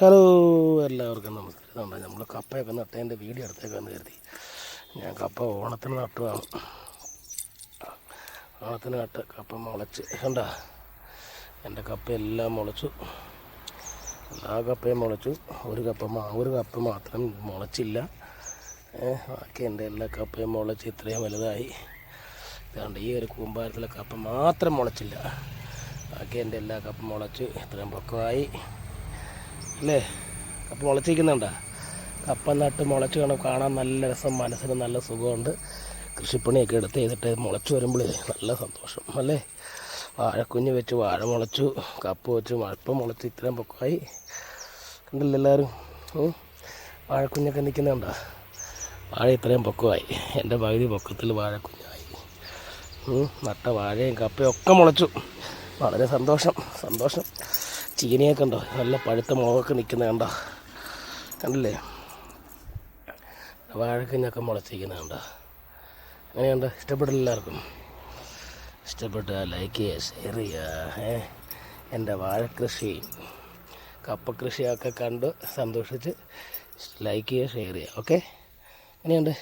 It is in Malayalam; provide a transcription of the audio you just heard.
ഹലോ, എല്ലാവർക്കും നമസ്കാരം. നമ്മൾ കപ്പയൊക്കെ നട്ടതിൻ്റെ വീഡിയോ എടുത്തേക്കാന്ന് കരുതി. ഞാൻ കപ്പ ഓണത്തിന് നട്ടതാണ്. ഓണത്തിന് നട്ട് കപ്പ മുളച്ച് കണ്ട. എൻ്റെ കപ്പയെല്ലാം മുളച്ചു, എല്ലാ കപ്പയും മുളച്ചു. ഒരു കപ്പ മാത്രം മുളച്ചില്ല. ബാക്കി എൻ്റെ എല്ലാ കപ്പയും മുളച്ച് ഇത്രയും വലുതായി. അതുകൊണ്ട് ഈ ഒരു കൂമ്പാരത്തിലെ കപ്പ മാത്രം മുളച്ചില്ല. ബാക്കി എൻ്റെ എല്ലാ കപ്പ മുളച്ച് ഇത്രയും പൊക്കമായി അല്ലേ. കപ്പ മുളച്ചിരിക്കുന്നുണ്ടോ? കപ്പ നട്ട് മുളച്ച് കാണാൻ നല്ല രസം, മനസ്സിന് നല്ല സുഖമുണ്ട്. കൃഷിപ്പണിയൊക്കെ എടുത്ത് ചെയ്തിട്ട് മുളച്ച് വരുമ്പോഴേ നല്ല സന്തോഷം അല്ലേ. വാഴക്കുഞ്ഞ് വെച്ച് വാഴ മുളച്ചു, കപ്പ വെച്ച് മഴപ്പം മുളച്ച് ഇത്രയും പൊക്കമായി. കണ്ടില്ല എല്ലാവരും? വാഴക്കുഞ്ഞൊക്കെ നിൽക്കുന്നുണ്ടോ? വാഴ ഇത്രയും പൊക്കമായി. എൻ്റെ പകുതി പൊക്കത്തിൽ വാഴക്കുഞ്ഞായി. നട്ട വാഴയും കപ്പയും ഒക്കെ മുളച്ചു. വളരെ സന്തോഷം. ചീനിയൊക്കെ ഉണ്ടോ? നല്ല പഴുത്ത മുളകൊക്കെ നിൽക്കുന്നത് കണ്ടോ? കണ്ടില്ലേ? വാഴക്കഞ്ഞൊക്കെ മുളച്ചിരിക്കുന്നത് കണ്ടോ? അങ്ങനെയുണ്ട്. ഇഷ്ടപ്പെട്ടില്ല എല്ലാവർക്കും? ഇഷ്ടപ്പെട്ട ലൈക്ക് ചെയ്യുക, ഷെയർ ചെയ്യുക. എൻ്റെ വാഴക്കൃഷി കപ്പ കൃഷിയൊക്കെ കണ്ട് സന്തോഷിച്ച് ലൈക്ക് ചെയ്യുക, ഷെയർ ചെയ്യുക. ഓക്കെ, എങ്ങനെയുണ്ട്?